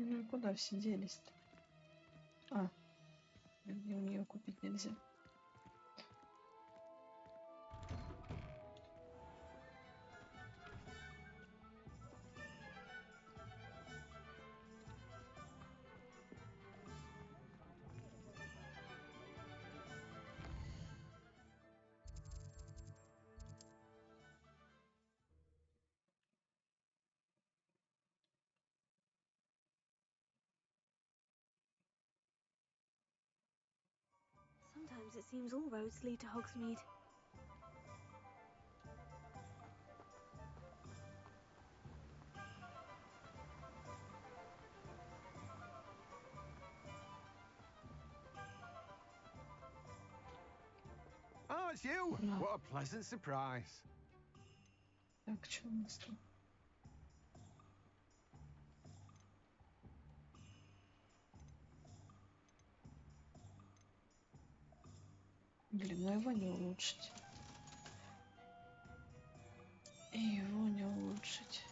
Ну куда все делись-то? А, где у нее купить нельзя. Sometimes it seems all roads lead to Hogsmeade. Oh, it's you! No. What a pleasant surprise. Так, что у нас тут? Блин, ну его не улучшить. И его не улучшить.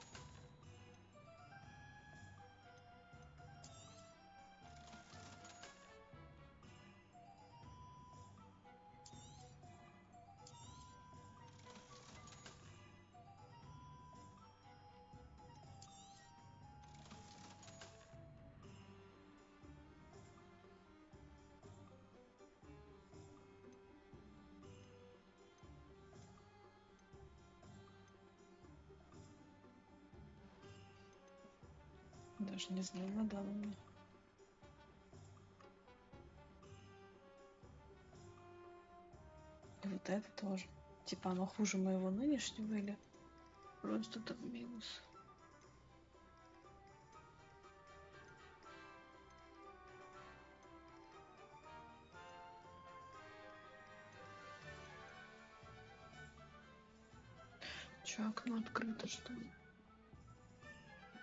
Даже не знаю, надо мне. И вот это тоже. Типа оно хуже моего нынешнего или просто там минус? Че, окно открыто, что ли?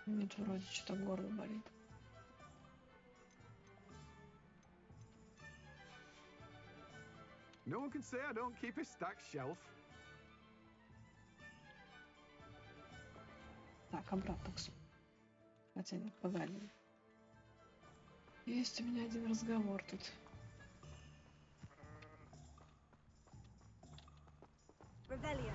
Нет, вроде что-то горло болит. No one can say I don't keep a stacked shelf. Так, обратно к сумке. Хотя нет, погоди. Есть у меня один разговор тут. Revelio.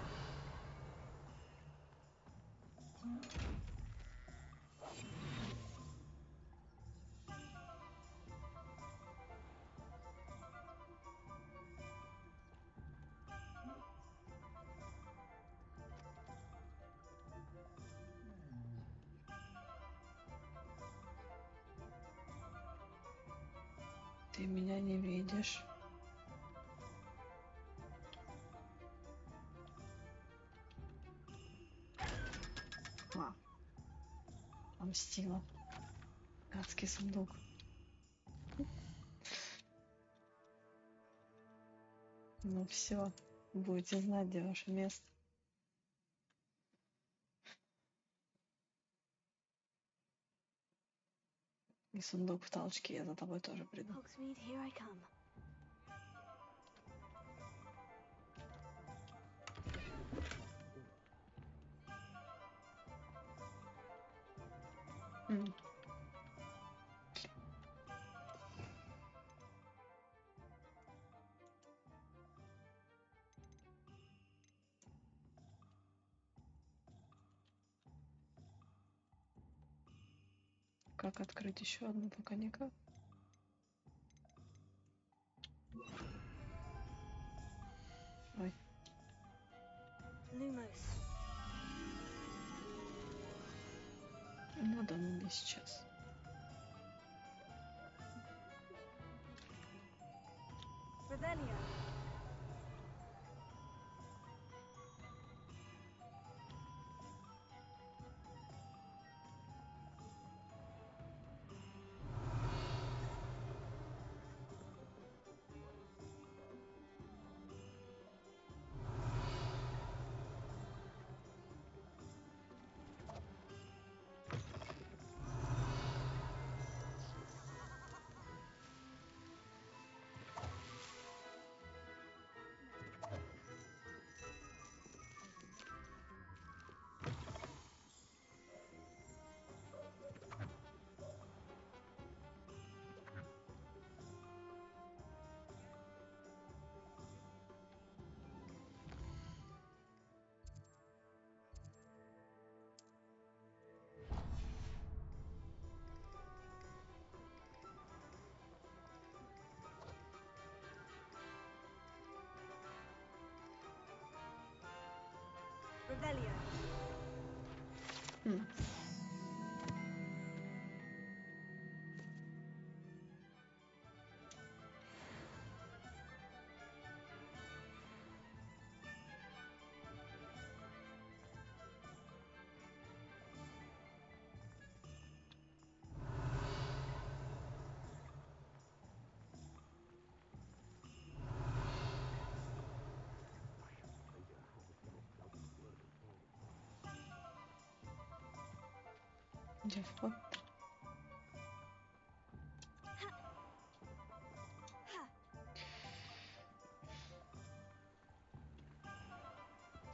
Ты меня не видишь. А, помстила. Гадский сундук. Ну все, будете знать, где ваше место. И сундук в толчке, я за тобой тоже приду. Hogsmeade, here I come. М. Как открыть еще одну, пока никак. Ой, Lumos. надо мне сейчас. Revelio. Revelio. М. Где вход?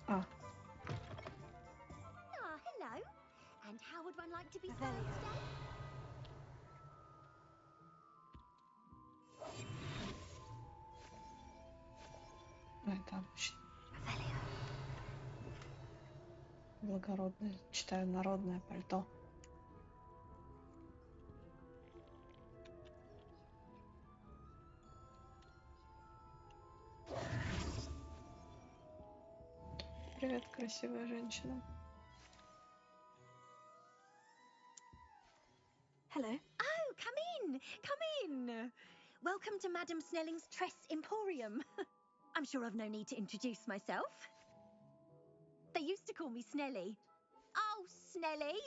А, Ah, hello. And how would one like to be served Revelio. today? это Revelio. благородное, читаю, народное пальто. Привет, красивая женщина. Hello. Oh, come in. Come in. Welcome to Madame Snelling's Tress Emporium. I'm sure I've no need to introduce myself. They used to call me Snelly. Oh, Snelly,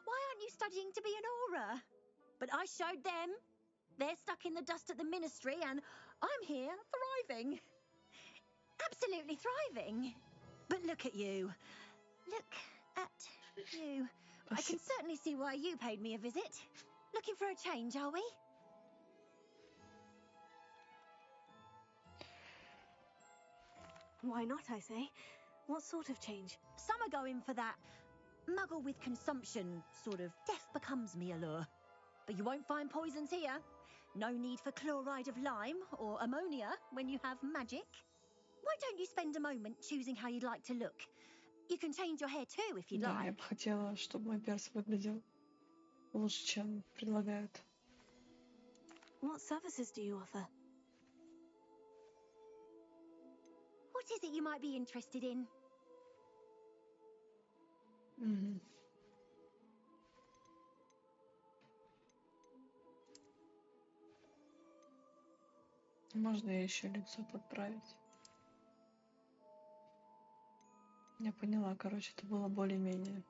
why aren't you studying to be an aura? But I showed them. They're stuck in the dust at the ministry, and I'm here thriving. Absolutely thriving. But look at you. Look at you. I can certainly see why you paid me a visit. Looking for a change, are we? Why not, I say? What sort of change? Some are going for that muggle with consumption, sort of death becomes me allure. But you won't find poisons here. No need for chloride of lime or ammonia when you have magic. Why don't you spend a moment choosing how you'd like to look? You can change your hair too if you'd Да, я like. бы хотела, чтобы мой перс выглядел лучше, чем предлагают. What services do you offer? What is it you might be interested in? Мгм. Можно я еще лицо подправить? Я поняла, короче, это было более-менее.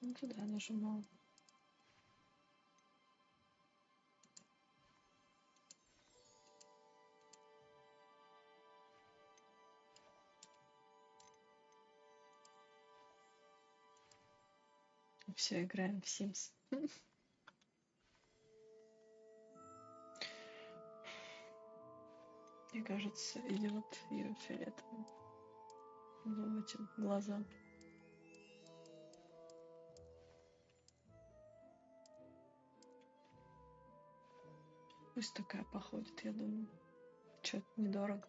Ну туда нажимала. Все, играем в Sims. Мне кажется, идет ее фиолетовым. Ну, этим глазам. Пусть такая походит, я думаю. Чё-то недорого.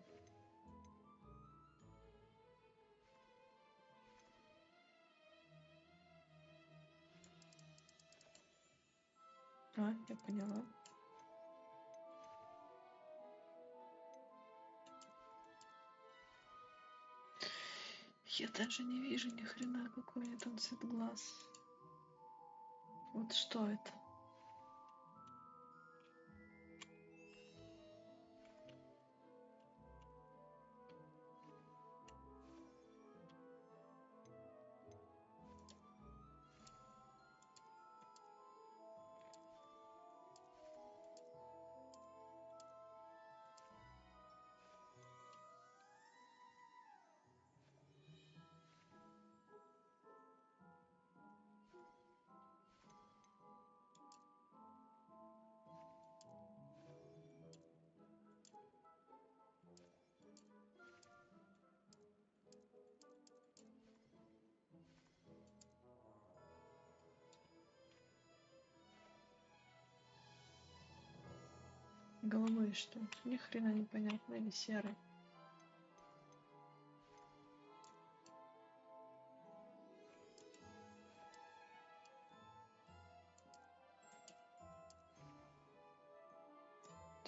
А, я поняла. Я даже не вижу ни хрена, какой это там цвет глаз. Вот что это? Голубые, что ли? Ни хрена непонятно, или серый.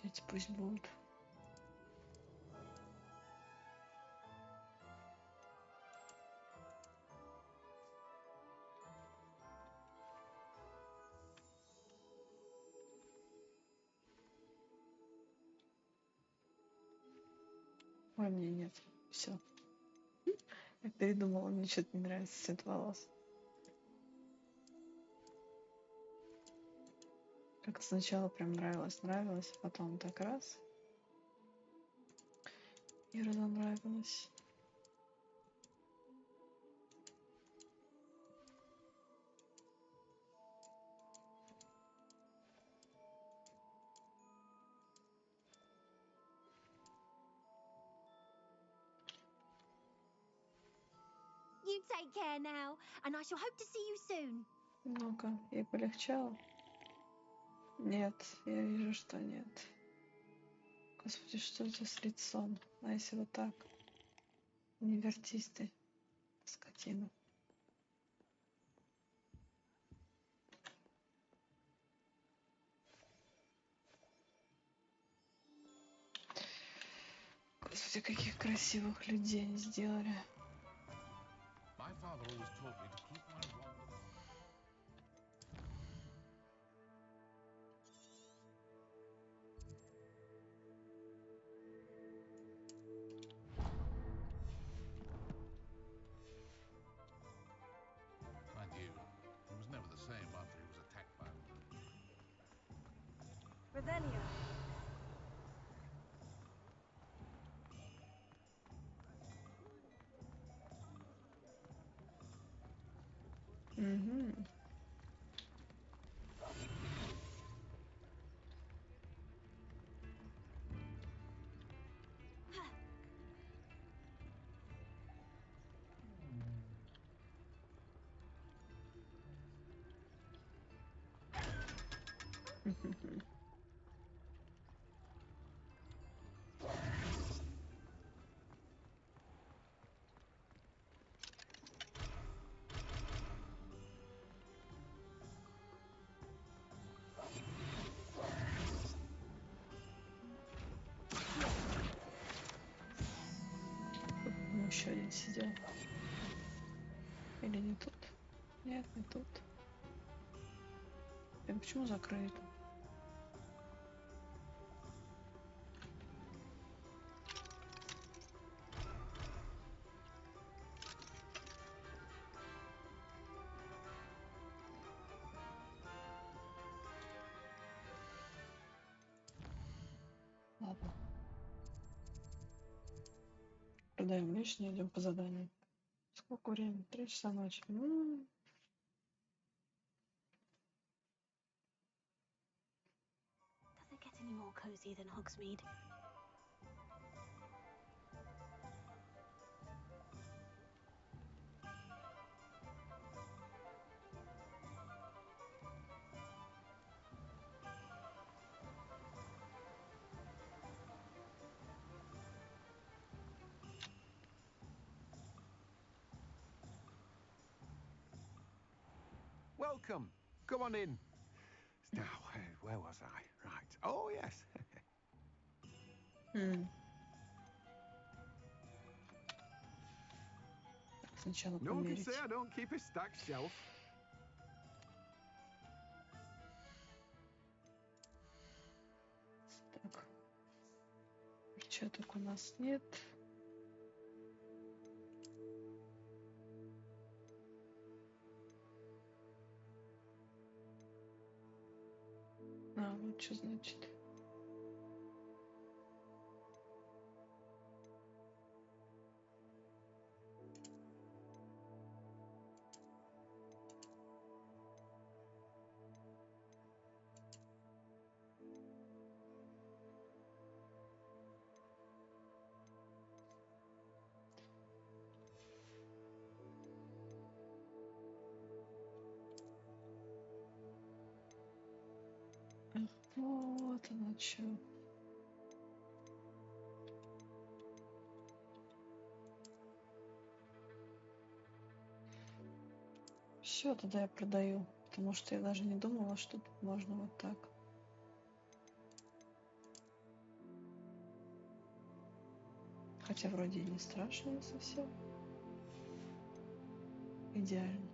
Эти пусть будут. Ой, мне нет. Все. Я передумала, мне что-то не нравится цвет волос. Как-то сначала прям нравилось, а потом так раз. И разонравилось. You take care now, and I shall hope to see you soon. Ну-ка, ей полегчало? Нет, я вижу, что нет. Господи, что это с лицом? А если вот так? Не вертись ты, скотина. Господи, каких красивых людей они сделали. My father always taught me to keep my wand. Mind you, he was never the same after he was attacked by one. Revelio. Угу. Еще один сидел. Или не тут? Нет, не тут. Почему закрыто? Ладно. Продаем лишнее, идем по заданию. Сколько времени? 3 часа ночи. Does it get any more cozy than Hogsmeade? Welcome. Come on in. Now, where was I? Right. Oh, yes. Сначала No one can померить. say I don't keep a stacked shelf. Так. Перчаток у нас нет. А, вот что значит. Ах, вот оно что. Все, тогда я продаю, потому что я даже не думала, что тут можно вот так. Хотя вроде и не страшно совсем. Идеально.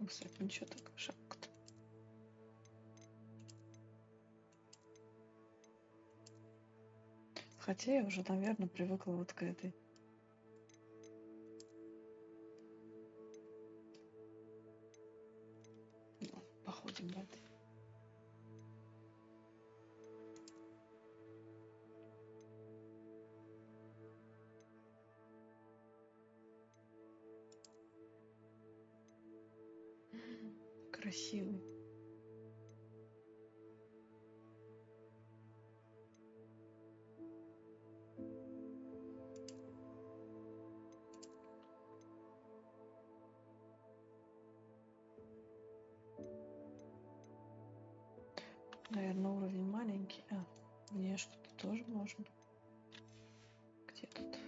Ну, кстати, ничего так, шапка-то. Хотя я уже, наверное, привыкла вот к этой. Ну, походим в этой. Красивый. Наверное, уровень маленький. А, внешку-то тоже можно. Где тут?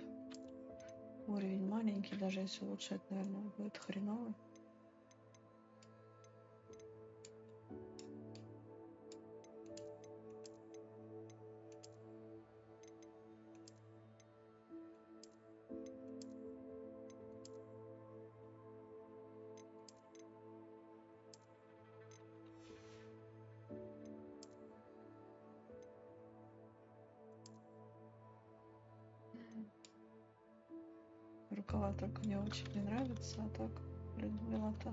Уровень маленький, даже если улучшать, наверное, будет хреново. Рукава только мне очень не нравится, а так, блин, милота.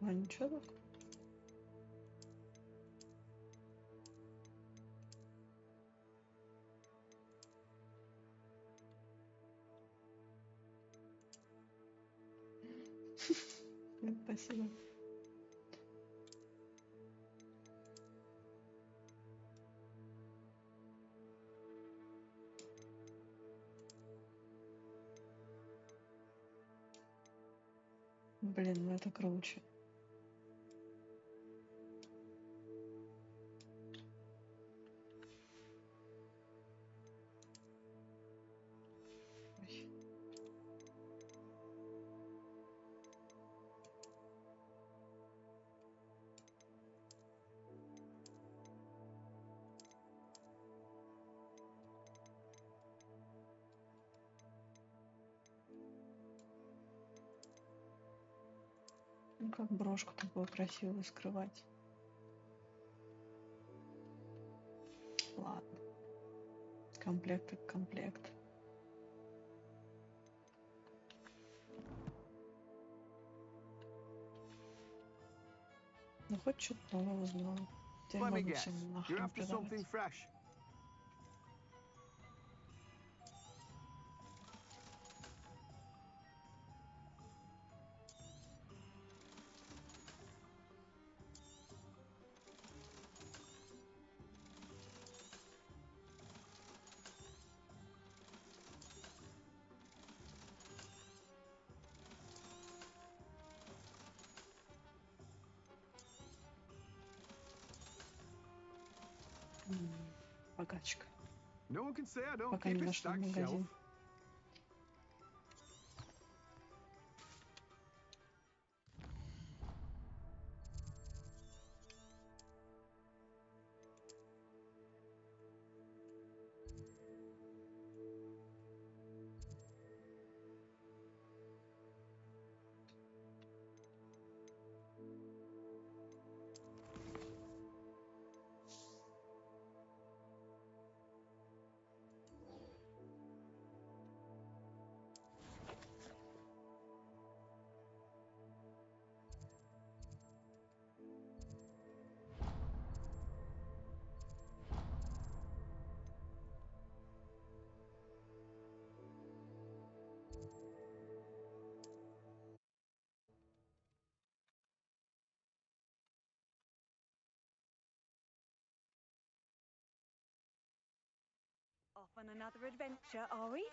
А ничего так? Спасибо. Блин, ну это круче. Ой. Ну как брошку такую красивую скрывать? Ладно. Комплект как комплект. Ну хоть что-то новое узнала. Теперь Let me можно guess. всем You're нахрен after something продавать. fresh. Богачка. No one can say I don't Пока keep не a нашла stacked shelf. магазин. on another adventure, are we?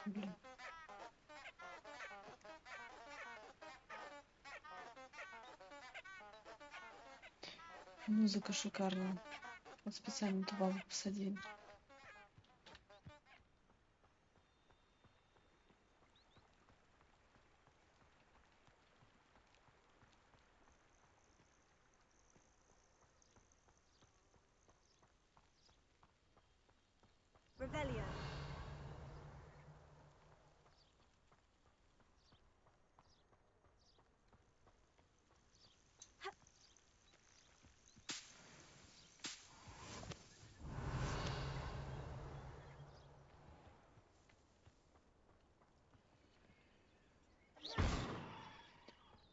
Блин. Музыка шикарная. Вот специально туда посадили. Revelio.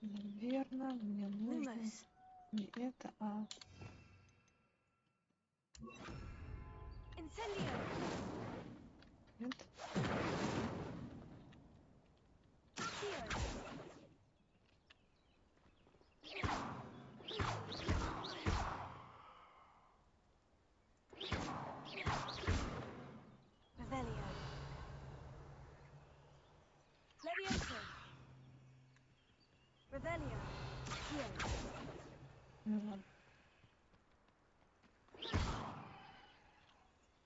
Наверное, мне нужно Lumos. не это, а Incendio. нет. Accio. Revelio. Levioso. Revelio. Accio. Ну ладно.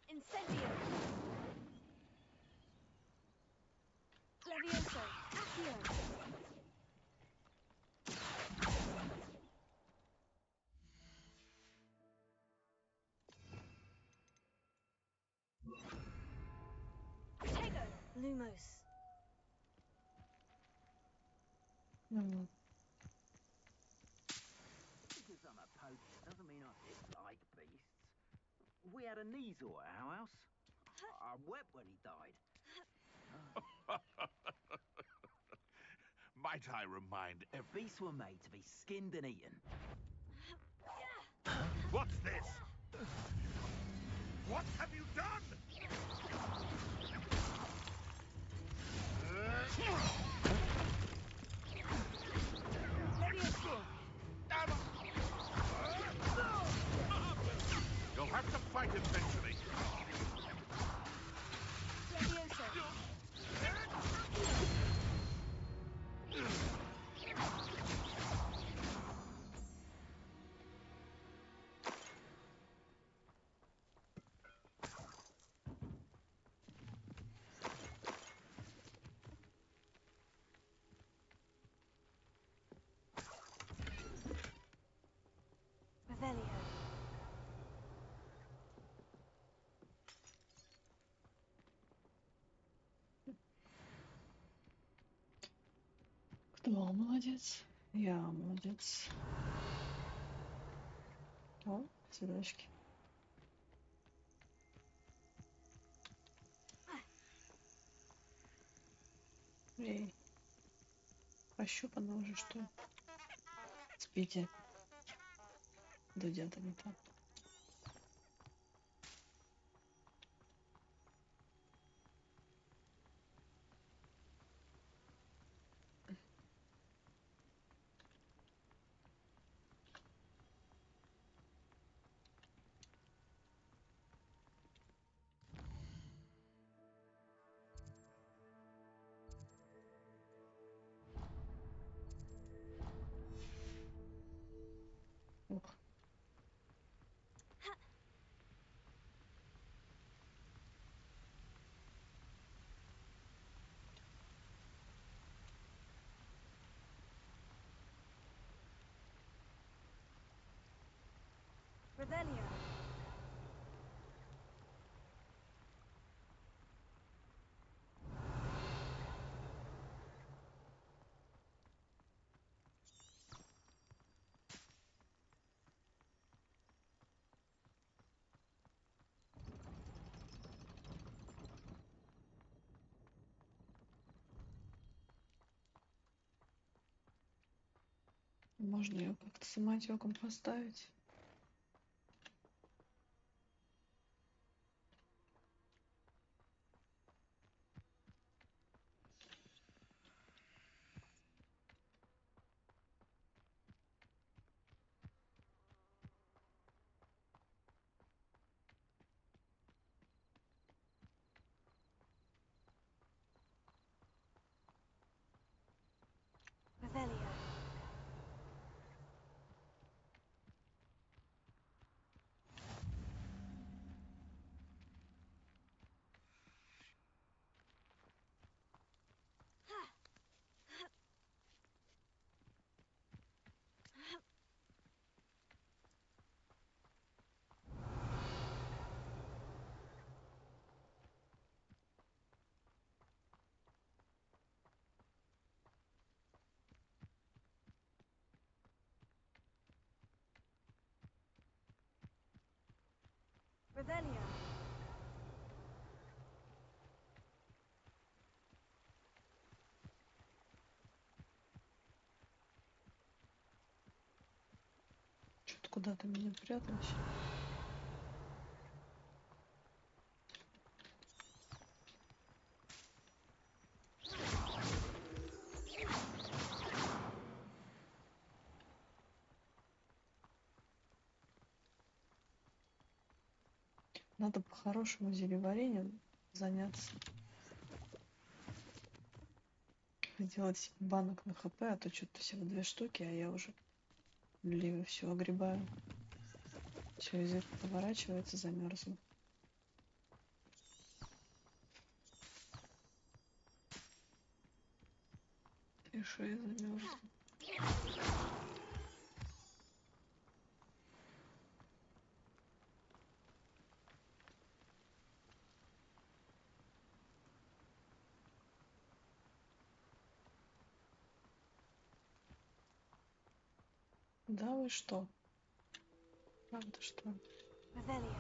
Incendio. Levioso. Accio. Tego. Lumos. Ну ладно. Because I'm a poacher doesn't mean I dislike beasts. We had a Neasel at our house. I wept when he died. Might I remind every... Beasts were made to be skinned and eaten. What's this? What have you done? Levioso. You'll have to fight eventually. Levioso. Revelio. Кто молодец? Я молодец. О, цветочки. Эй, пощупано уже, что ли? Спите. Дудя-то не так. Ух. Revelio. Можно ее как-то самотеком поставить. Revelio. Что-то куда-то меня пряталось. Надо по-хорошему зелеварением заняться. Сделать банок на ХП, а то что-то всего 2 штуки, а я уже все огребаю. Все язык поворачивается, замерзла. И шея замерзла. Да вы что? Правда что? Revelio.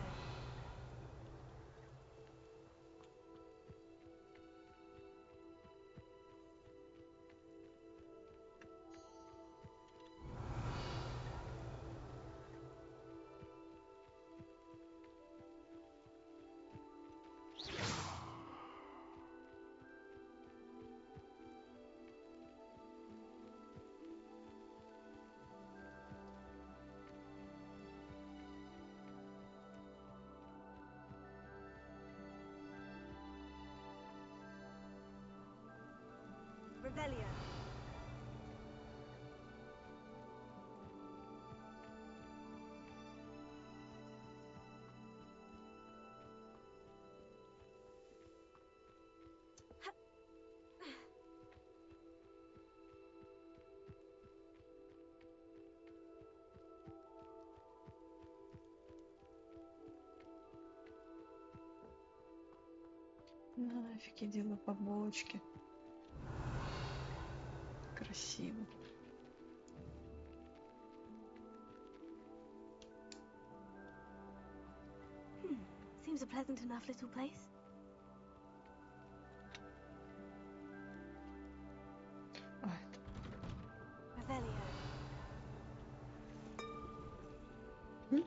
Revelio. Нафиг я делаю побочки. Красиво. Seems a pleasant enough little place. А, это... Revelio. М?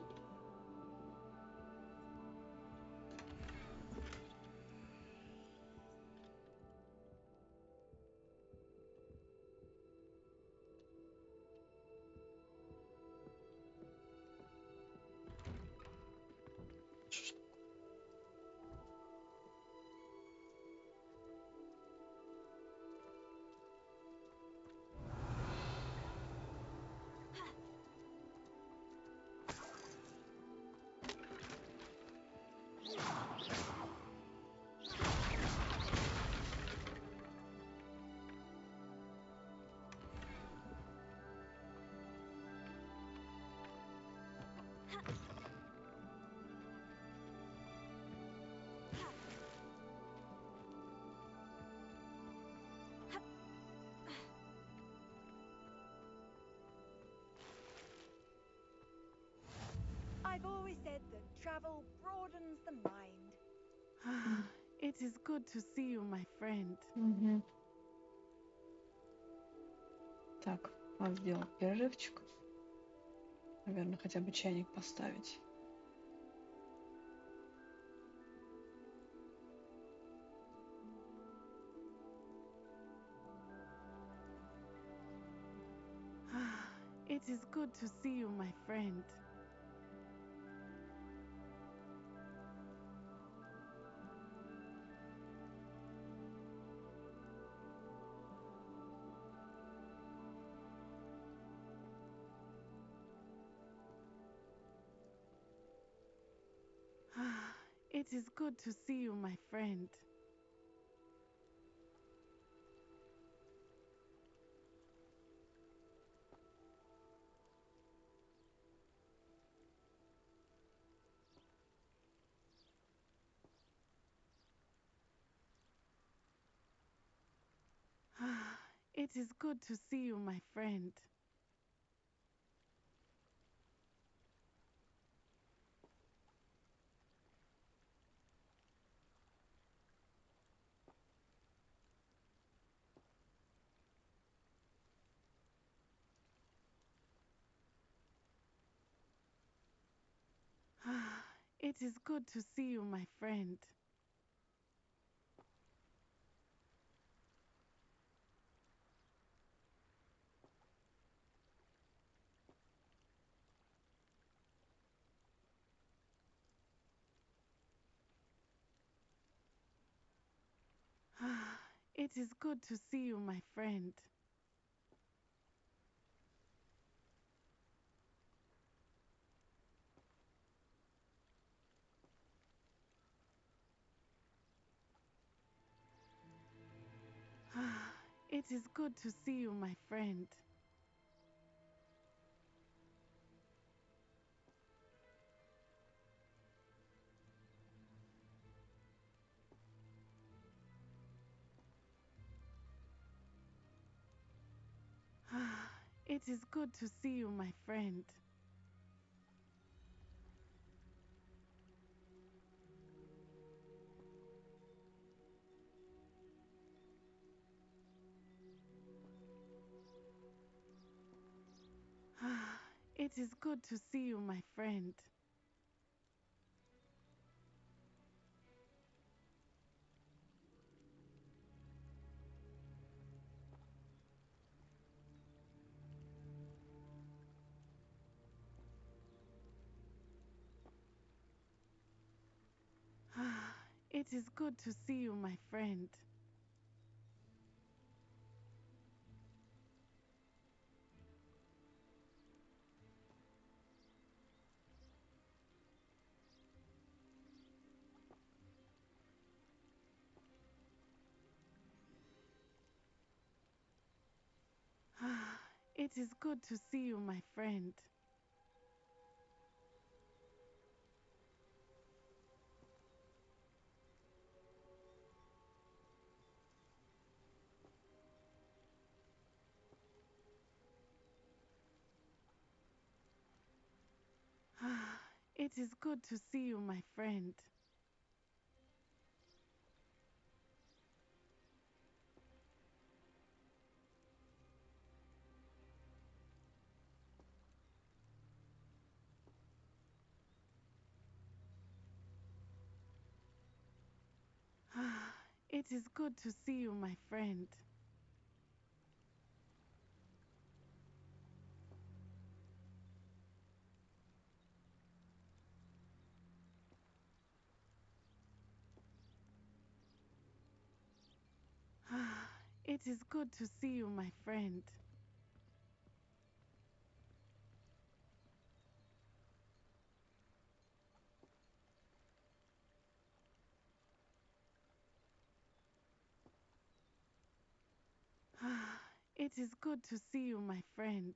Ш- I've always said that travel broadens the mind. It is good to see you, my friend. Мгм. Так, надо сделать перерывчик. Наверное, хотя бы чайник поставить. It is good to see you, my friend. It is good to see you, my friend. It is good to see you, my friend. It is good to see you, my friend. It is good to see you, my friend. It is good to see you, my friend. It is good to see you, my friend. It is good to see you, my friend. It is good to see you, my friend. It is good to see you, my friend. It is good to see you, my friend. It is good to see you, my friend. It is good to see you, my friend. It is good to see you, my friend.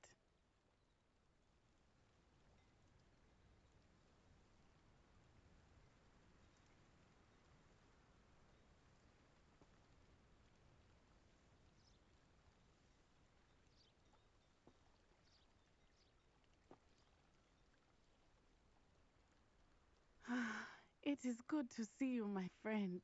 It is good to see you, my friend.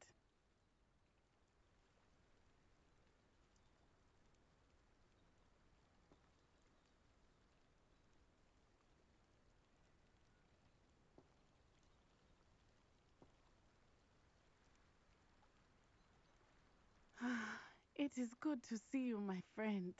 It is good to see you, my friend.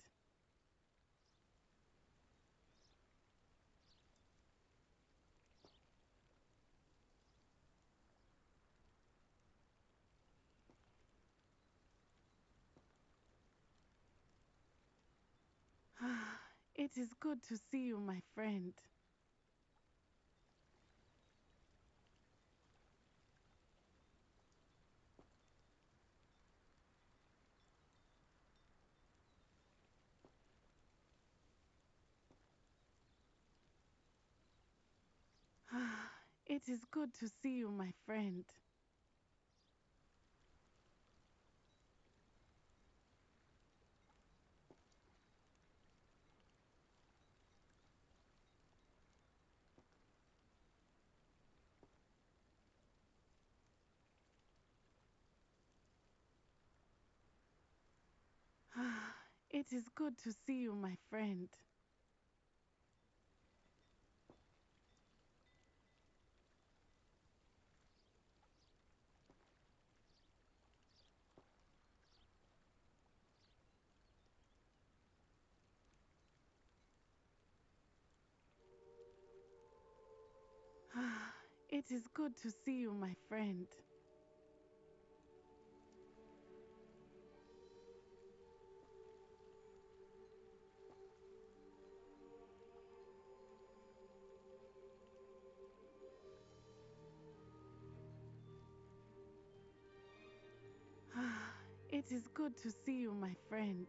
It is good to see you, my friend. It is good to see you, my friend. It is good to see you, my friend. It is good to see you, my friend. It is good to see you, my friend.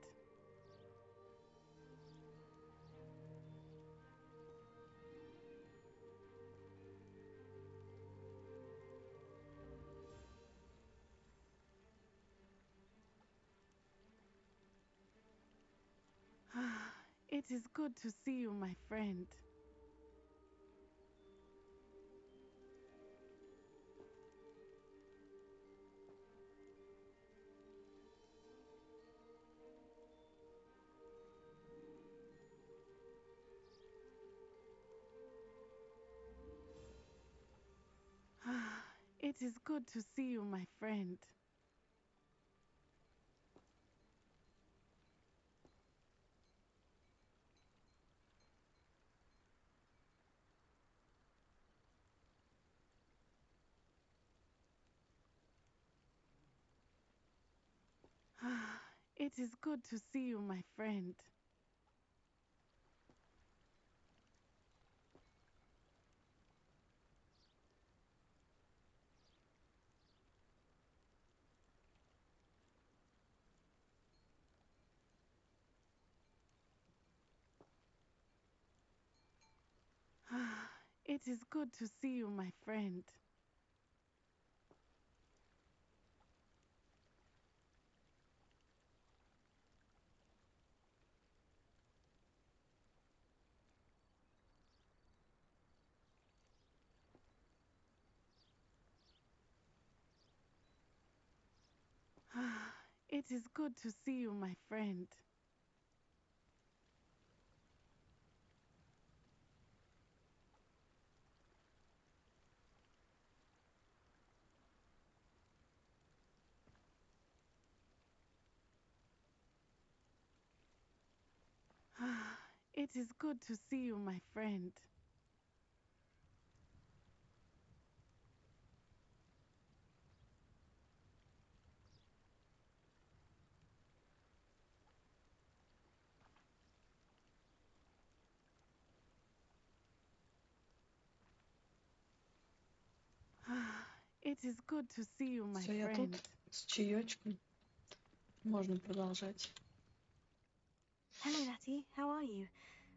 It is good to see you, my friend. It is good to see you, my friend. It is good to see you, my friend. It is good to see you, my friend. It is good to see you, my friend. It is good to see you, my friend. It is good to see you, my Все, я friend. тут с чаечком. Можно продолжать. Hello, Natty. How are you?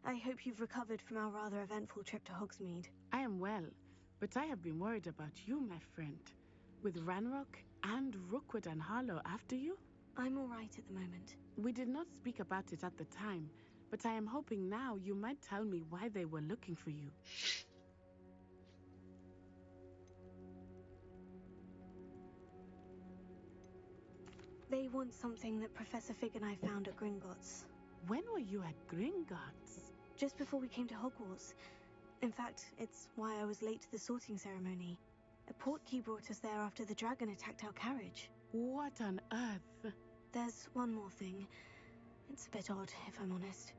I hope you've recovered from our rather eventful trip to Hogsmeade. I am well, but I have been worried about you, my friend. With Ranrock and Rookwood and Harlow after you? I'm all right at the moment. We did not speak about it at the time, but I am hoping now you might tell me why they were looking for you. They want something that Professor Fig and I found at Gringotts. When were you at Gringotts? Just before we came to Hogwarts. In fact, it's why I was late to the sorting ceremony. A portkey brought us there after the dragon attacked our carriage. What on earth? There's one more thing. It's a bit odd, if I'm honest.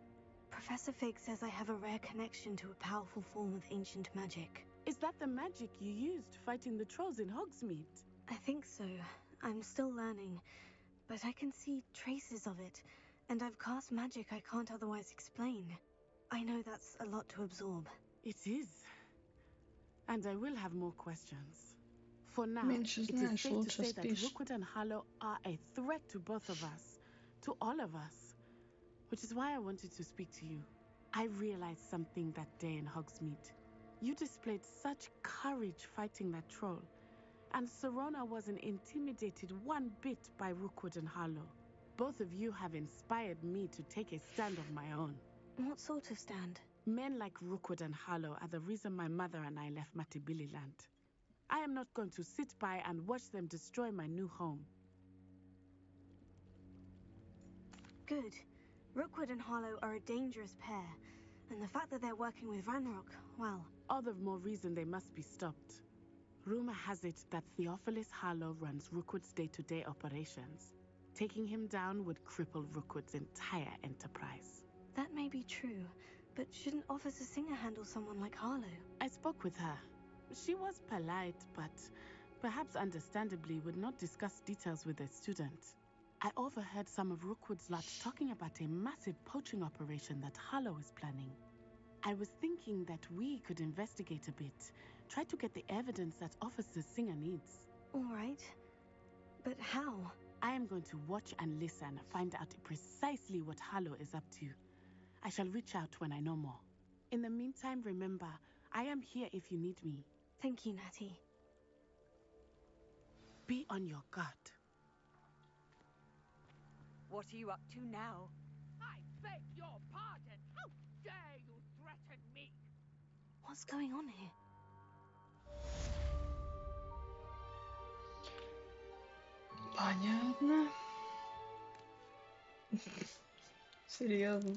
Professor Fig says I have a rare connection to a powerful form of ancient magic. Is that the magic you used fighting the trolls in Hogsmeade? I think so. I'm still learning, but I can see traces of it, and I've cast magic I can't otherwise explain. I know that's a lot to absorb. It is. And I will have more questions. For now, Меньше it is знаешь, safe to лучше say that спишь. Rookwood and Harlow are a threat to both of us, to all of us, which is why I wanted to speak to you. I realized something that day in Hogsmeade. You displayed such courage fighting that troll, and Serona wasn't intimidated one bit by Rookwood and Harlow. Both of you have inspired me to take a stand of my own. What sort of stand? Men like Rookwood and Harlow are the reason my mother and I left Matibili land. I am not going to sit by and watch them destroy my new home. Good. Rookwood and Harlow are a dangerous pair, and the fact that they're working with Ranrock, well... All the more reason they must be stopped. Rumor has it that Theophilus Harlow runs Rookwood's day-to-day operations. Taking him down would cripple Rookwood's entire enterprise. That may be true, but shouldn't Officer Singer handle someone like Harlow? I spoke with her. She was polite, but perhaps understandably would not discuss details with a student. I overheard some of Rookwood's lot talking about a massive poaching operation that Harlow is planning. I was thinking that we could investigate a bit, try to get the evidence that Officer Singer needs. All right. But how? I am going to watch and listen, find out precisely what Harlow is up to. I shall reach out when I know more. In the meantime, remember, I am here if you need me. Thank you, Natty. Be on your guard. What are you up to now? I beg your pardon. How dare you threaten me? What's going on here? Понятно. Серьезно.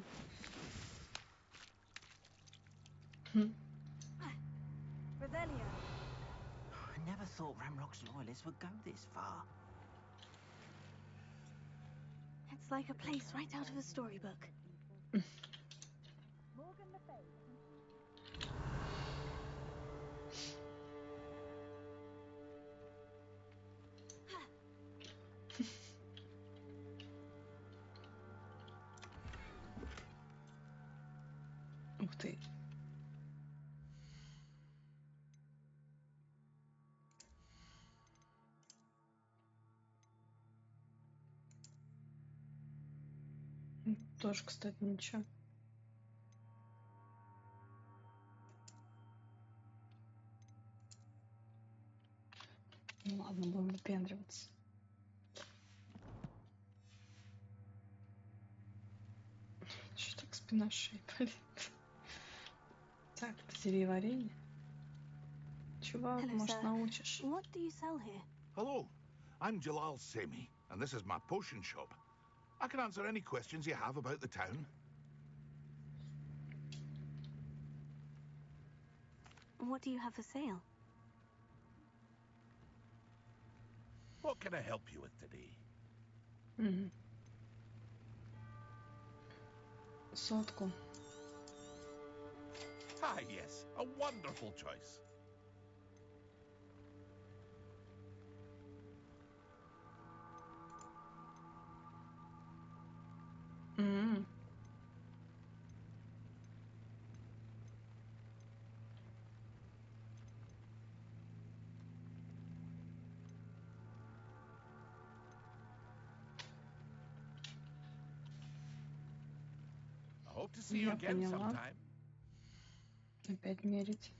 Revelio. I never thought Ramrock's loyalists would go this far. It's like a place right out of a storybook. Morgan Le Fay. Ух ты. Тоже, кстати, ничего. Ну ладно, будем выпендриваться. Что так спина шеи болит? Так, потери варенье. Чувак, Hello, может, sir. научишь? What do you sell here? Hello, I'm Jalal Semi, and this is my potion shop. I can answer any questions you have about the town. What do you have for sale? What can I help you with today? Сотку. Ah, yes, a wonderful choice. I hope to see you Я again поняла. sometime. Опять мерить.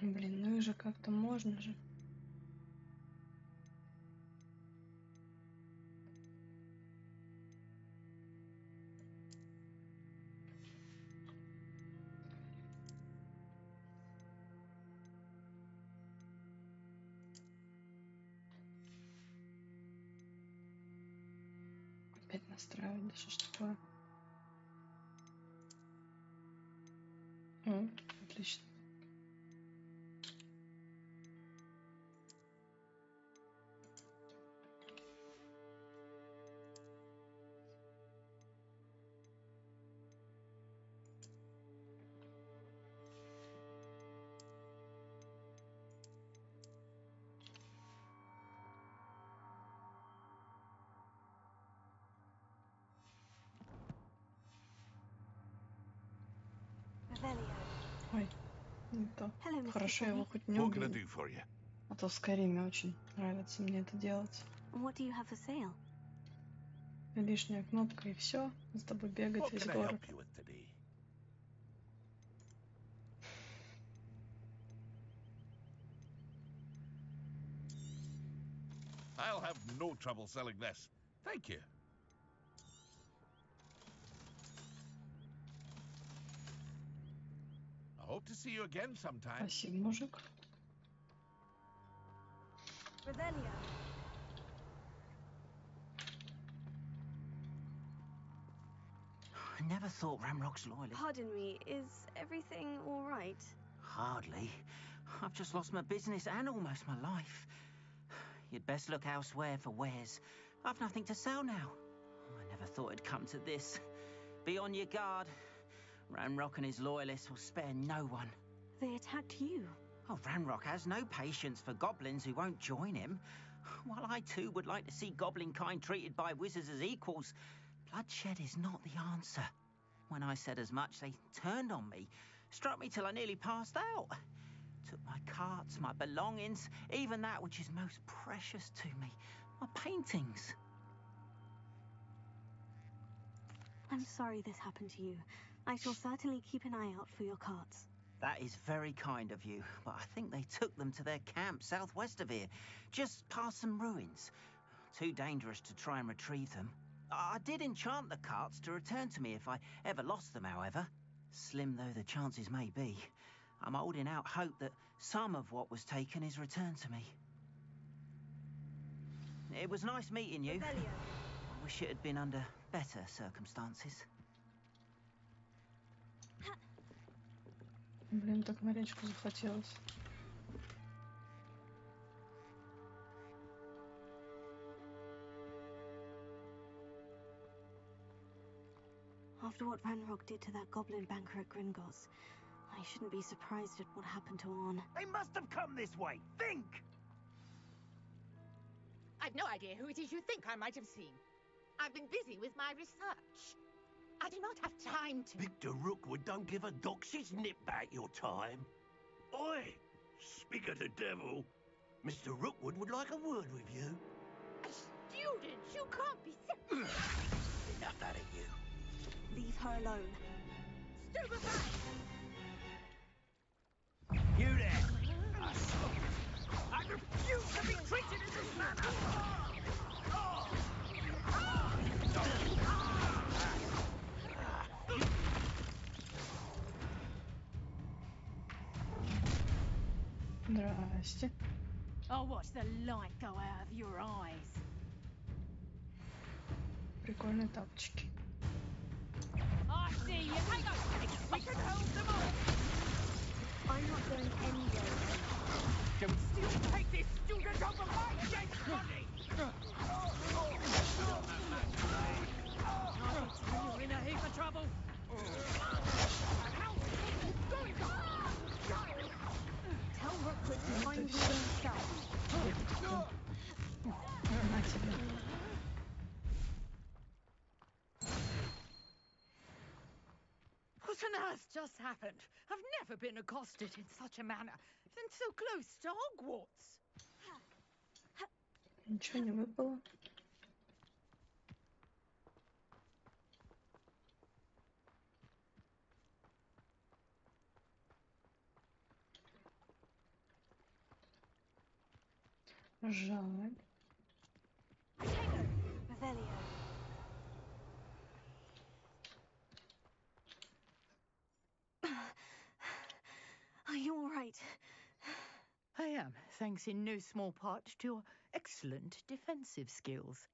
Блин, ну и же как-то можно же. Опять настраивать, да что ж такое? Отлично. Revelio. Ой, не то. Hello, Mr. Хорошо, его Semi. хоть не What can I убили. do for you? А то в Скайриме очень нравится мне это делать. What do you have for sale? Лишняя кнопка и все. За тобой бегает What весь can I город. help you with today? I'll have no trouble selling this. Thank you. I hope to see you again sometime. Спасибо, мужик. Revelio. I never thought Ramrock's loyalist. Pardon me, is everything all right? Hardly. I've just lost my business and almost my life. You'd best look elsewhere for wares. I've nothing to sell now. I never thought it'd come to this. Be on your guard. Ramrock and his loyalists will spare no one. They attacked you. Oh, Ramrock has no patience for goblins who won't join him. While I too would like to see goblin kind treated by wizards as equals, bloodshed is not the answer. When I said as much, they turned on me, struck me till I nearly passed out. Took my carts, my belongings, even that which is most precious to me, my paintings. I'm sorry this happened to you. I shall certainly keep an eye out for your carts. That is very kind of you, but I think they took them to their camp southwest of here, just past some ruins. Too dangerous to try and retrieve them. I did enchant the carts to return to me if I ever lost them, however. Slim though the chances may be, I'm holding out hope that some of what was taken is returned to me. It was nice meeting you. Revelio. I wish it had been under better circumstances. Блин, так на речку захотелось. After what Ranrock did to that goblin banker at Gringotts, I shouldn't be surprised at what happened to Orn. They must have come this way. Think! I've no idea who it is you think I might have seen. I've been busy with my research. I do not have time to... Victor Rookwood don't give a doxy's nip back your time. Oi! Speak of the devil. Mr. Rookwood would like a word with you. A student? You can't be serious. Enough out of you. Leave her alone. Stupefy! You there! I refuse to be treated in this manner! Здрасте. I'll watch the light go out of your eyes. Прикольные тапочки. I see you. Hang on. We can hold them off. I'm not going anywhere. Don't still take this student over my dead body. You're in a heap of trouble. Tell Rookwood to mind his own self. На тебе. What on earth just happened? I've never been accosted in such a manner, and so close to Hogwarts. Ничего не выпало. Жаль. Revelio. Are you all right? I am, thanks in no small part to your excellent defensive skills.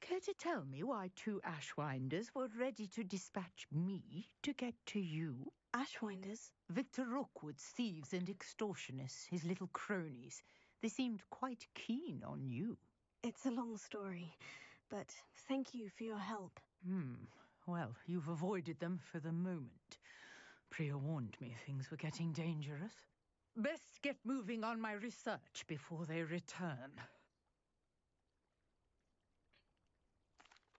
Care to tell me why two Ashwinders were ready to dispatch me to get to you? Ashwinders? Victor Rookwood's thieves and extortionists, his little cronies. They seemed quite keen on you. It's a long story, but thank you for your help. Well, you've avoided them for the moment. Priya warned me things were getting dangerous. Best get moving on my research before they return.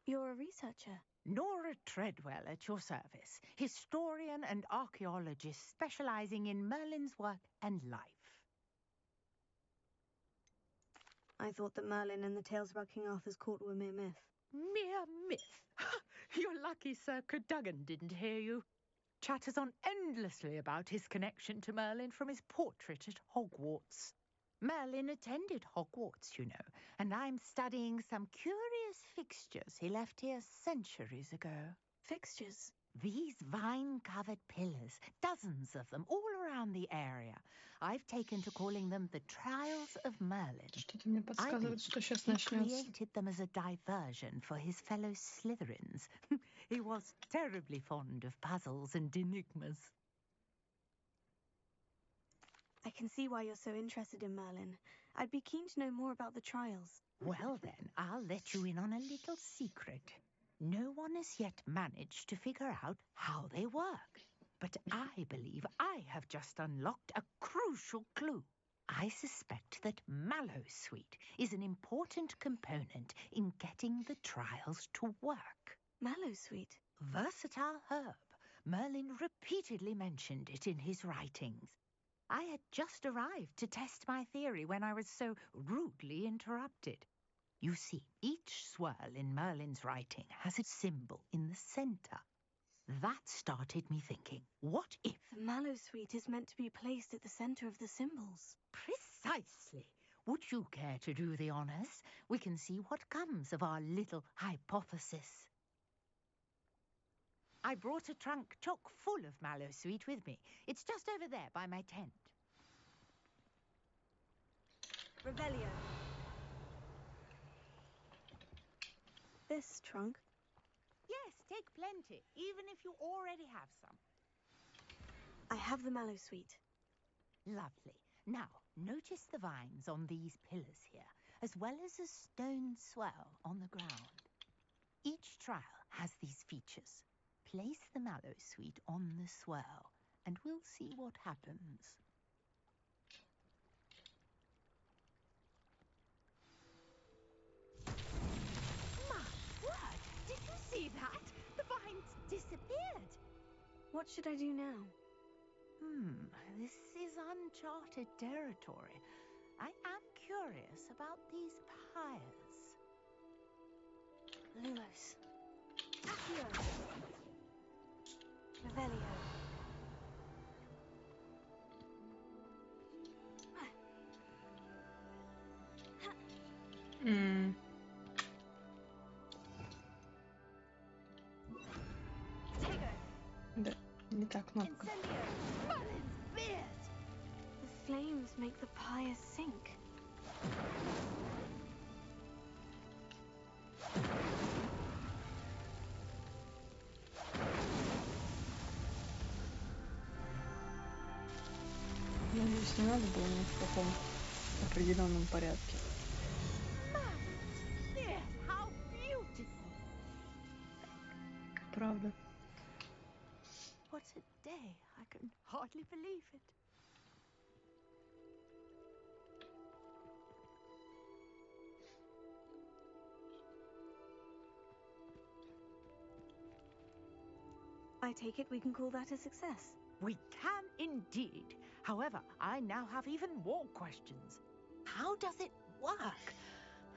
You're a researcher? Nora Treadwell at your service, historian and archaeologist specializing in Merlin's work and life. I thought that Merlin and the tales about King Arthur's court were mere myth. Mere myth? You're lucky Sir Cadogan didn't hear you. Chatters on endlessly about his connection to Merlin from his portrait at Hogwarts. Merlin attended Hogwarts, you know, and I'm studying some curious fixtures he left here centuries ago. Fixtures? These vine-covered pillars, dozens of them, all around the area. I've taken to calling them the Trials of Merlin. Что-то мне подсказывает, что сейчас начнется. He created them as a diversion for his fellow Slytherins. He was terribly fond of puzzles and enigmas. I can see why you're so interested in Merlin. I'd be keen to know more about the trials. Well then, I'll let you in on a little secret. No one has yet managed to figure out how they work. But I believe I have just unlocked a crucial clue. I suspect that Mallowsweet is an important component in getting the trials to work. Mallowsweet? Versatile herb. Merlin repeatedly mentioned it in his writings. I had just arrived to test my theory when I was so rudely interrupted. You see, each swirl in Merlin's writing has a symbol in the centre. That started me thinking, what if... The Mallowsweet is meant to be placed at the centre of the symbols. Precisely. Would you care to do the honours? We can see what comes of our little hypothesis. I brought a trunk chock full of Mallowsweet with me. It's just over there by my tent. Revelio. This trunk? Yes, take plenty, even if you already have some. I have the Mallowsweet. Lovely. Now, notice the vines on these pillars here, as well as a stone swell on the ground. Each trial has these features. Place the Mallowsweet on the swell, and we'll see what happens. My word! Did you see that? The vines disappeared. What should I do now? This is uncharted territory. I am curious about these pyres. Lumos. Accio. Revelio. Да, не та кнопка. Merlin's beard! The flames make the pyre sink. Надеюсь, не надо было ни в каком определенном порядке. Merlin's beard! How beautiful! Правда. What a day. I can hardly believe it. I take it we can call that a success. We can indeed. However, I now have even more questions. How does it work?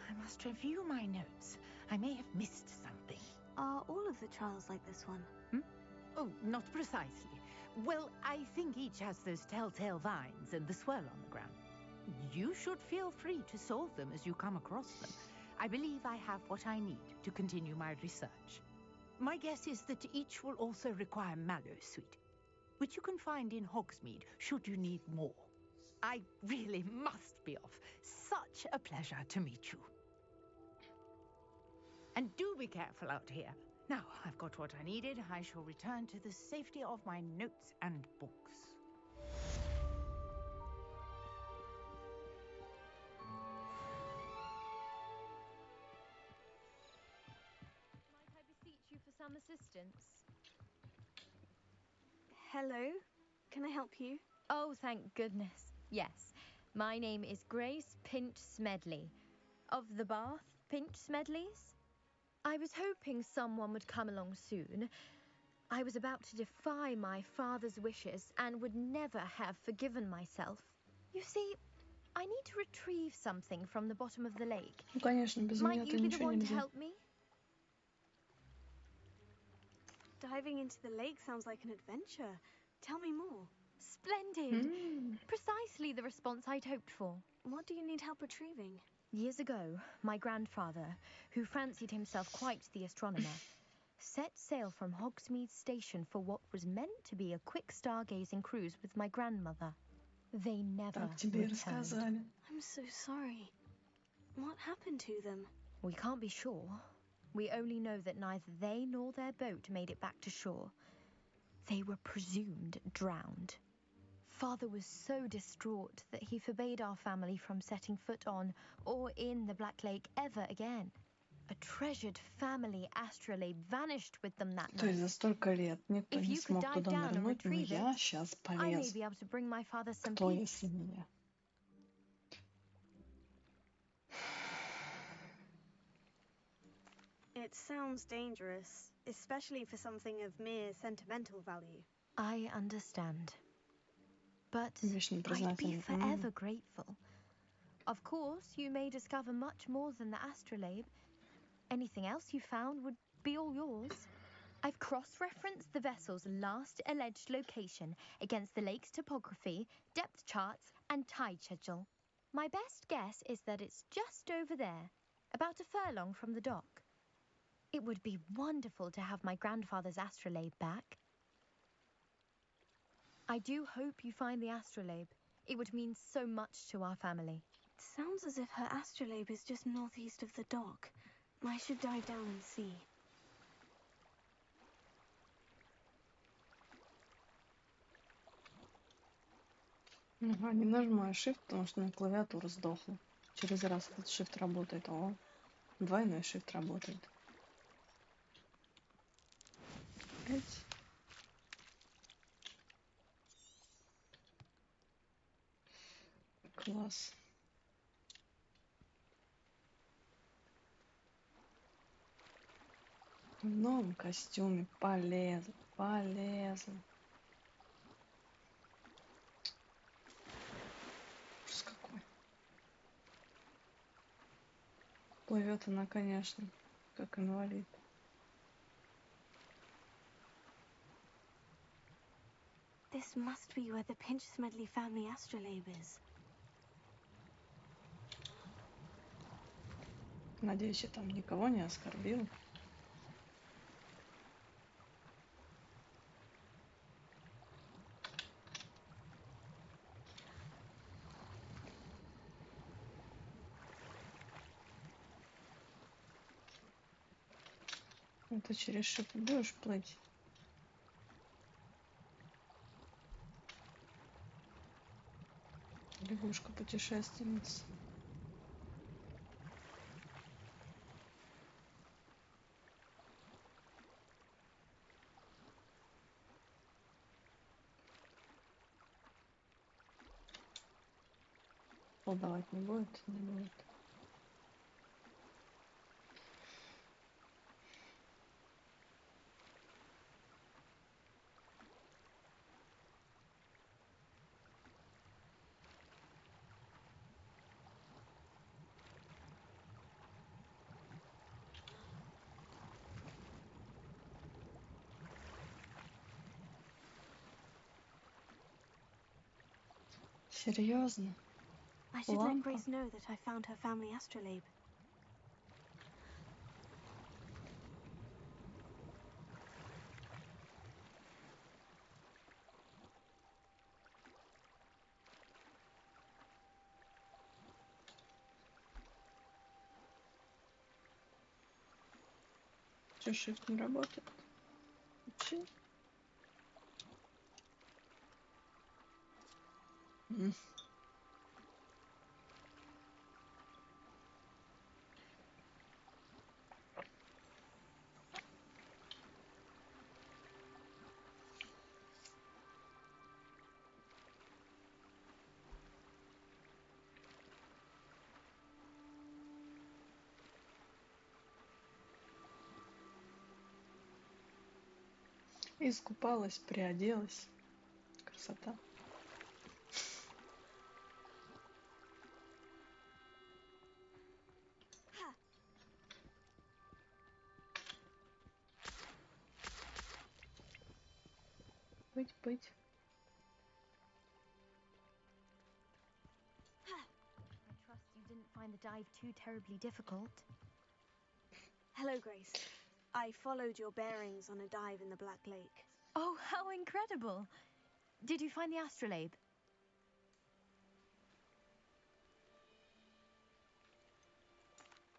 I must review my notes. I may have missed something. Are all of the trials like this one? Oh, not precisely. Well, I think each has those telltale vines and the swirl on the ground. You should feel free to solve them as you come across them. I believe I have what I need to continue my research. My guess is that each will also require Mallowsweet, which you can find in Hogsmeade should you need more. I really must be off. Such a pleasure to meet you. And do be careful out here. Now, I've got what I needed. I shall return to the safety of my notes and books. Might I beseech you for some assistance? Hello, can I help you? Oh, thank goodness. Yes. My name is Grace Pinch Smedley. Of the Bath Pinch Smedleys? I was hoping someone would come along soon. I was about to defy my father's wishes and would never have forgiven myself. You see, I need to retrieve something from the bottom of the lake. Ну, конечно, без меня Might ты you be the ничего one to нельзя. help me? Diving into the lake sounds like an adventure. Tell me more. Splendid. Precisely the response I'd hoped for. What do you need help retrieving? Years ago, my grandfather, who fancied himself quite the astronomer, set sail from Hogsmeade Station for what was meant to be a quick stargazing cruise with my grandmother. They never Так тебе и returned. рассказали. I'm so sorry. What happened to them? We can't be sure. We only know that neither they nor their boat made it back to shore. They were presumed drowned. Father was so distraught that he forbade our family from setting foot on or in the Black Lake ever again. A treasured family astrolabe vanished with them that То есть за night. столько лет никто If не you could смог dive туда down and нырнуть, но retrieve я it, сейчас I may полезу. be able to bring my father some Кто, peace. если не я? It sounds dangerous, especially for something of mere sentimental value. I understand. But Вечно I'd be признательный. forever grateful. Of course, you may discover much more than the astrolabe. Anything else you found would be all yours. I've cross-referenced the vessel's last alleged location against the lake's topography, depth charts, and tide schedule. My best guess is that it's just over there, about a furlong from the dock. It would be wonderful to have my grandfather's astrolabe back. I do hope you find the astrolabe. It would mean so much to our family. It sounds as if her astrolabe is just northeast of the dock. I should dive down and see. Ага, не нажимаю Shift, потому что у меня клавиатура сдохла. Через раз этот Shift работает, а двойной Shift работает. Эть. Класс. В новом костюме полезла. Ужас какой. Плывет она, конечно, как инвалид. This must be where the Pinch Smedley family astrolabe is. Надеюсь, я там никого не оскорбил. Ты через Shift будешь плыть? Лягушка-путешественница. Давать не будет? Не будет. Серьезно? I should let Grace know that I found her family astrolabe. Что, Shift не работает? Вообще? Искупалась, приоделась. Красота. Быть. I trust you didn't find the dive too terribly difficult. Hello, Grace. I followed your bearings on a dive in the Black Lake. Oh, how incredible! Did you find the astrolabe?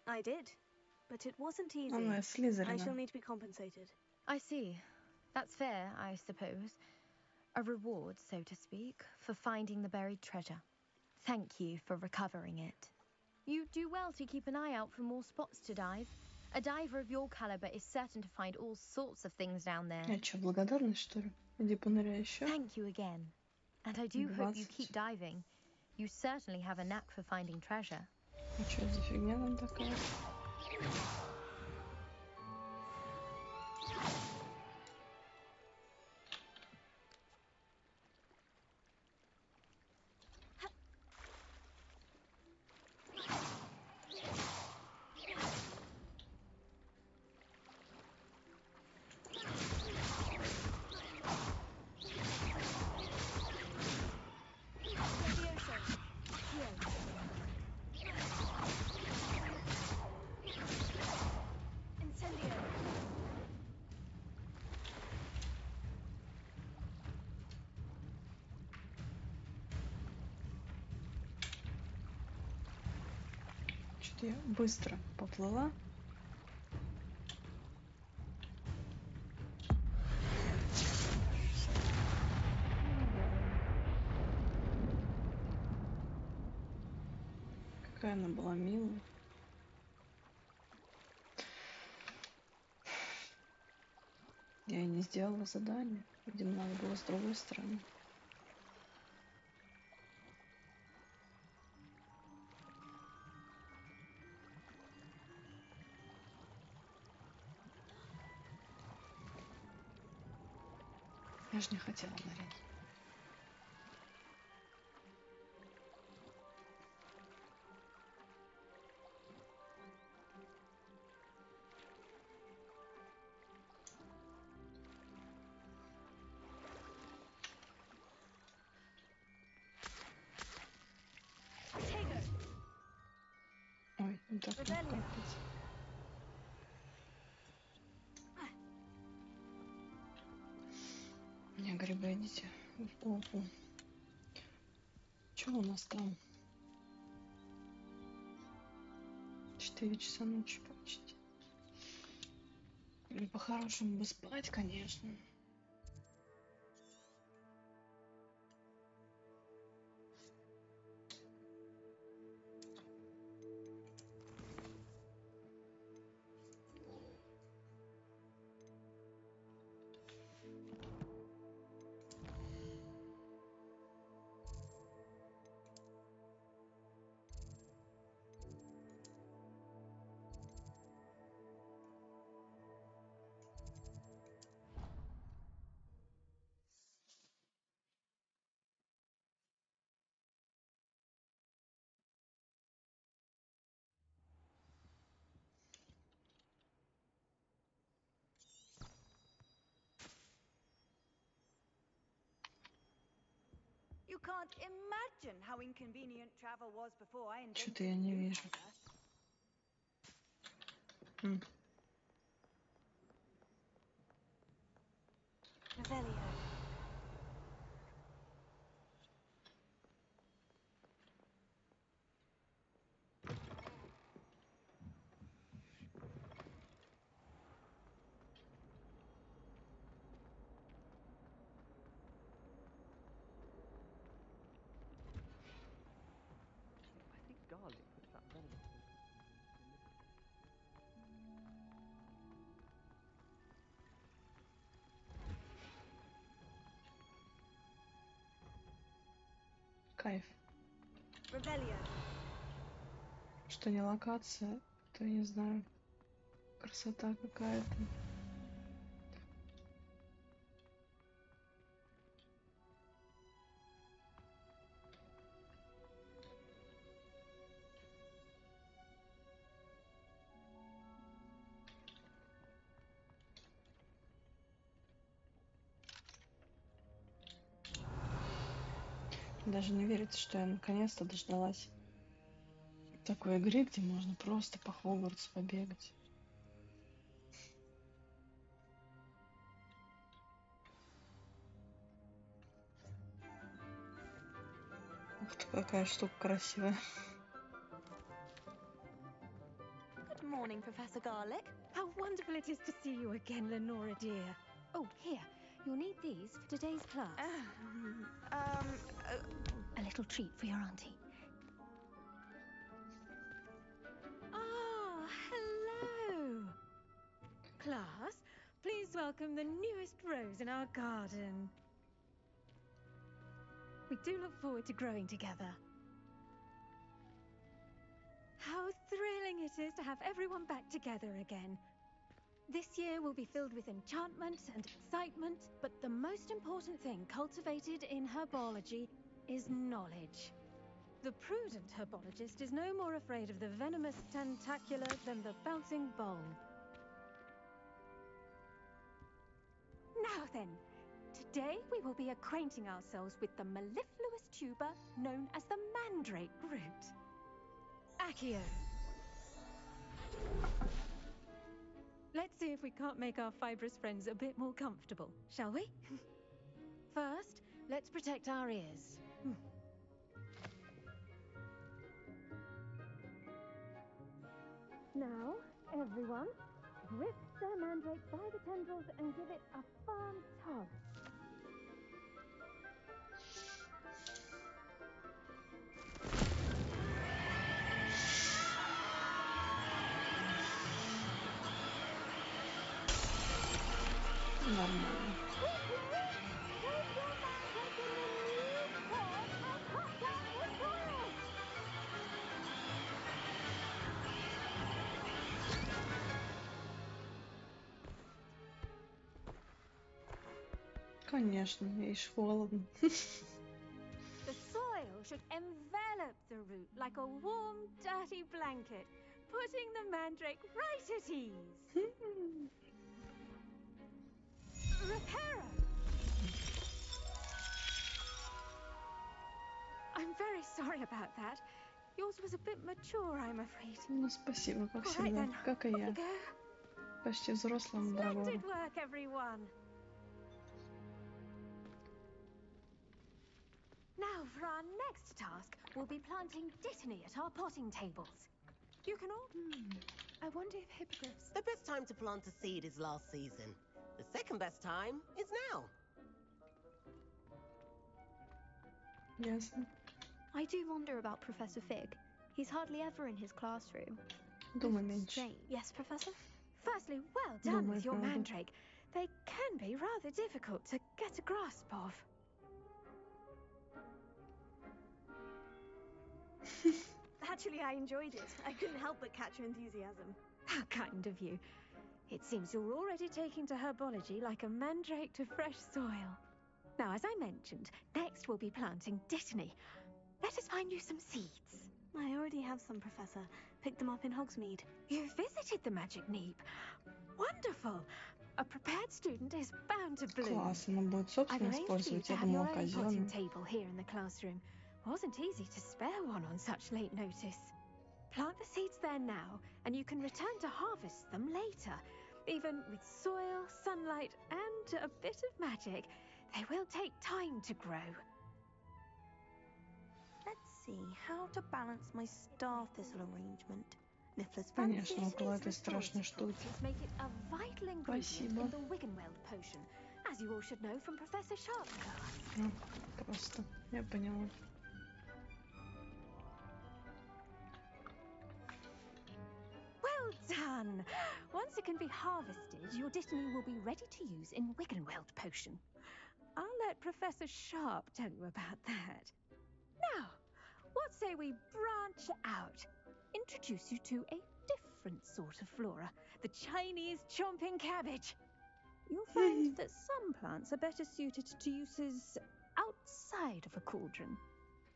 I did, but it wasn't easy. Она из Слизерина. I shall need to be compensated. I see. That's fair, I suppose. A reward, so to speak, for finding the buried treasure. Thank you for recovering it. You do well to keep an eye out for more spots to dive. A diver of your caliber is certain to find all sorts of things down there. Я что, благодарность, что ли? Иди поныряй еще. Thank you again. And I do hope you 20. keep diving. You certainly have a knack for finding treasure. А что за фигня там такая? Что-то я быстро поплыла. Какая она была милая. Я и не сделала задание. Видимо, надо было с другой стороны. Я же не хотела нырять. Ой, не так легко капать. Не, грибы, идите в попу. Что у нас там? 4 часа ночи почти. Или по-хорошему бы спать, конечно. You can't imagine how inconvenient travel was before I invented Что-то я не вижу. Revelio. I think garlic puts that venom off. Кайф. Revelio. Что не локация, то я не знаю. Красота какая-то. Даже не верится, что я наконец-то дождалась такой игры, где можно просто по Хогвартсу побегать. Ух ты, какая штука красивая. Good morning, Professor Garlic. How wonderful it is to see you again, Lenora dear. Oh, here. You'll need these for today's class. A little treat for your auntie. Ah, hello. Class, please welcome the newest rose in our garden. We do look forward to growing together. How thrilling it is to have everyone back together again. This year will be filled with enchantment and excitement, but the most important thing cultivated in herbology is knowledge. The prudent herbologist is no more afraid of the venomous tentacular than the bouncing bowl. Now then, today we will be acquainting ourselves with the mellifluous tuber known as the mandrake root. Accio. Let's see if we can't make our fibrous friends a bit more comfortable, shall we? First, let's protect our ears. Now, everyone, grip the mandrake by the tendrils and give it a firm tug. Нормально. Quickly! Place your mandrake in the new pot and cut down the soil! Конечно, ей ж холодно. The soil should envelop the root like a warm, dirty blanket, putting the mandrake right at ease. Reparo! I'm very sorry about that. Yours was a bit mature, I'm afraid. Ну, спасибо, как All right всегда. then, Как и off я. we go. Почти взрослая мандрагора. Splendid work, everyone. Now, for our next task, we'll be planting dittany at our potting tables. You can all... I wonder if hippogriffs... The best time to plant a seed is last season. The second best time is now. Ясно. I do wonder about Professor Fig. He's hardly ever in his classroom. Думай меньше. Strange. Yes, Professor? Firstly, well done Думай with your правду. mandrake. They can be rather difficult to get a grasp of. Actually, I enjoyed it. I couldn't help but catch your enthusiasm. How kind of you. It seems you're already taking to herbology like a mandrake to fresh soil. Now, as I mentioned, next we'll be planting dittany. Let us find you some seeds. I already have some, Professor. Picked them up in Hogsmeade. You visited the Magic Neep. Wonderful. A prepared student is bound to bloom. Классно, он будет I've собственно arranged for you использовать. to Я have your думала, own potting казенный. table here in the classroom. Wasn't easy to spare one on such late notice. Plant the seeds there now, and you can return to harvest them later. Even with soil, sunlight, and a bit of magic, they will take time to grow. Let's see how to balance my star thistle arrangement. Niffler's fancy Конечно, около этой страшной штуки. Seeds make it a vital ingredient Спасибо. in the Wiggenweld potion, as you all should know from Professor Sharp's class. Ну, просто. Я поняла. Well done! Once it can be harvested, your dittany will be ready to use in Wiggenweld potion. I'll let Professor Sharp tell you about that. Now, what say we branch out? Introduce you to a different sort of flora, the Chinese chomping cabbage. You'll find that some plants are better suited to uses outside of a cauldron.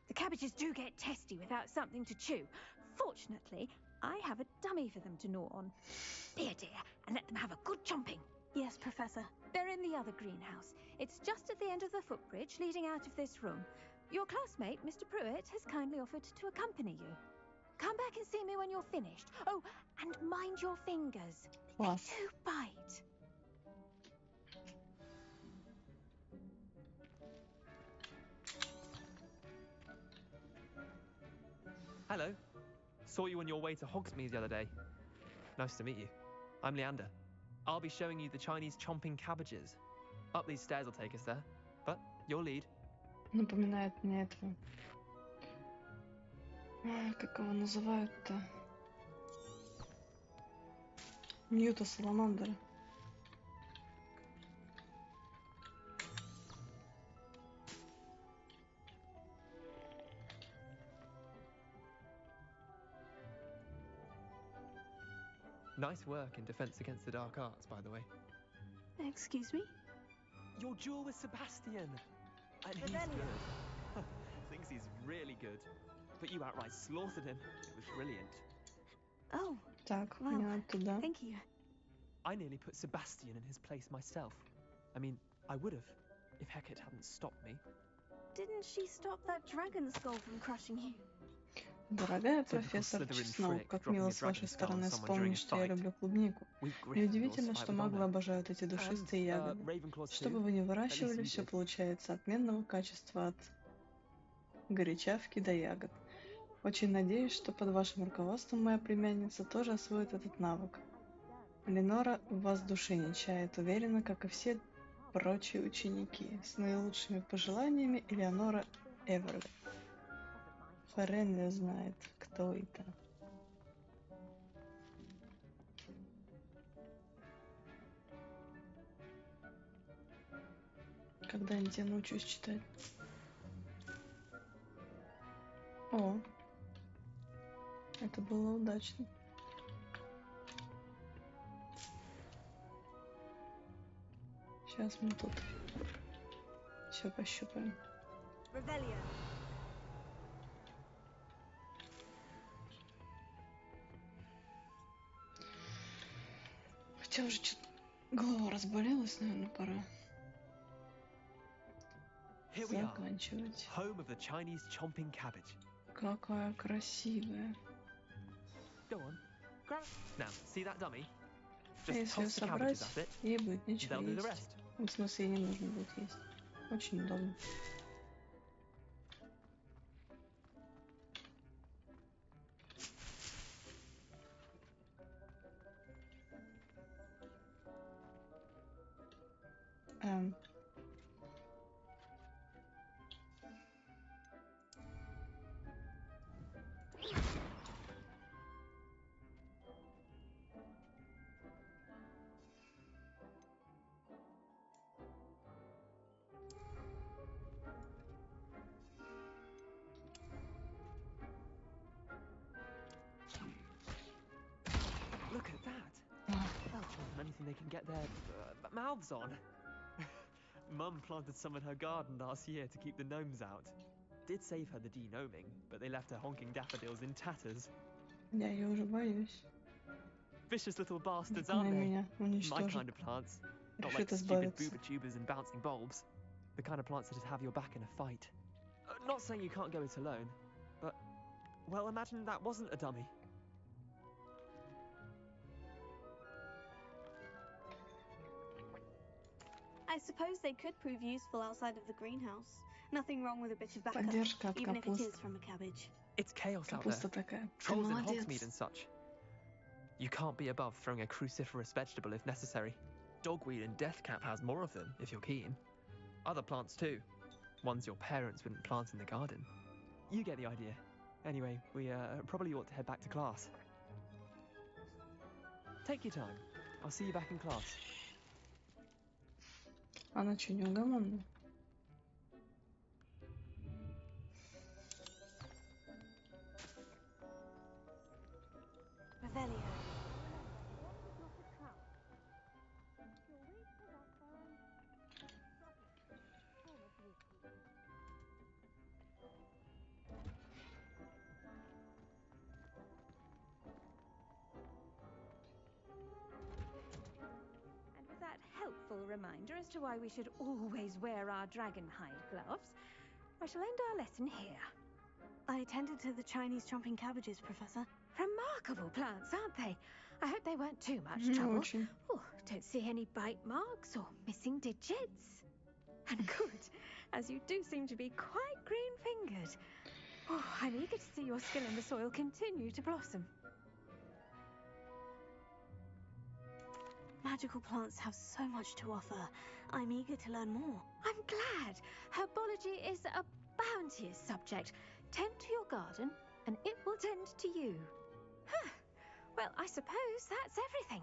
The cabbages do get testy without something to chew. Fortunately, I have a dummy for them to gnaw on. Here, dear, and let them have a good chomping. Yes, Professor. They're in the other greenhouse. It's just at the end of the footbridge leading out of this room. Your classmate, Mr. Pruitt, has kindly offered to accompany you. Come back and see me when you're finished. Oh, and mind your fingers. Класс. They do bite. Hello. Saw you on your way to Hogsmeade the other day. Nice to meet you. I'm Leander. I'll be showing you the Chinese chomping cabbages. Up these stairs will take us there. But your lead. Напоминает мне этого. Как его называют-то? Ньюта Саламандера. Nice work in Defense Against the Dark Arts, by the way. Excuse me? Your duel with Sebastian! And he's good. Thinks he's really good. But you outright slaughtered him. It was brilliant. Oh. Так, wow. мне туда. Thank you. I nearly put Sebastian in his place myself. I mean, I would have, if Hecate hadn't stopped me. Didn't she stop that dragon skull from crushing you? Дорогая профессор Чеснок, как мило с вашей стороны вспомнить, что я люблю клубнику. Неудивительно, что маглы обожают эти душистые ягоды. Что бы вы ни выращивали, все получается отменного качества от горячавки до ягод. Очень надеюсь, что под вашим руководством моя племянница тоже освоит этот навык. Ленора в вас души не чает, уверена, как и все прочие ученики. С наилучшими пожеланиями, Элеонора Эверли. Хрен не знает, кто это. Когда-нибудь я научусь читать. О, это было удачно. Сейчас мы тут все пощупаем. Хотя уже что-то голова разболелась, наверное, пора заканчивать. Home of the Chinese chomping cabbage. Какая красивая. Go on. Grab. Now, see that dummy? А если ее собрать, ей будет нечего есть. В смысле, ей не нужно будет есть. Очень удобно. Look at that. Anything they can get their mouths on. Mum planted some in her garden last year to keep the gnomes out. Did save her the de-gnoming, but they left her honking daffodils in tatters. Я ее уже боюсь. Vicious little bastards, aren't they? My kind of plants. Not like stupid booba tubers and bouncing bulbs. The kind of plants that'd have your back in a fight. Not saying you can't go it alone, but, well, imagine that wasn't a dummy. I suppose they could prove useful outside of the greenhouse. Nothing wrong with a bit of backup, even if it is from a cabbage. It's chaos out there. Trolls in Hogsmeade and such. You can't be above throwing a cruciferous vegetable if necessary. Dogweed and deathcap has more of them, if you're keen. Other plants too. Ones your parents wouldn't plant in the garden. You get the idea. Anyway, we probably ought to head back to class. Take your time. I'll see you back in class. Она что, неугомонная? Reminder as to why we should always wear our dragon hide gloves, I shall end our lesson here. I tended to the Chinese chomping cabbages, Professor. Remarkable plants, aren't they? I hope they weren't too much trouble. Oh, don't see any bite marks or missing digits. And good, as you do seem to be quite green-fingered. Oh, I'm eager to see your skill in the soil continue to blossom. Magical plants have so much to offer. I'm eager to learn more. I'm glad. Herbology is a bounteous subject. Tend to your garden, and it will tend to you. Huh. Well, I suppose that's everything.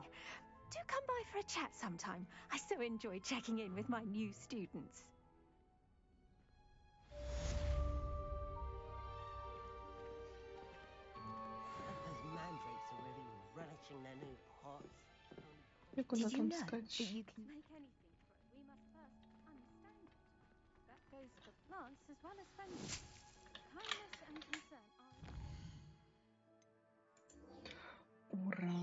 Do come by for a chat sometime. I so enjoy checking in with my new students. Those mandrakes are really relishing their new pots. И куда Did you там know that скачешь? you can make anything grow? We must first understand it. That goes for plants as well as friendship. Kindness and concern are... Ура!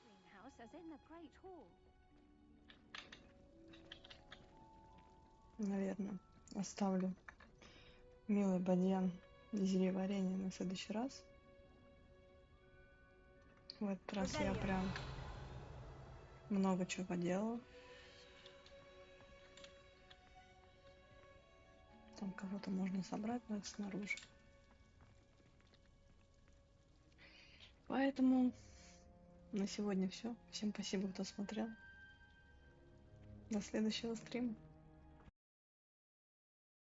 Greenhouse as in the Great Hall. Наверное, оставлю милый бадьян зельеварения на следующий раз. В этот раз я прям много чего поделала. Там кого-то можно собрать, но это снаружи. Поэтому на сегодня все. Всем спасибо, кто смотрел. До следующего стрима.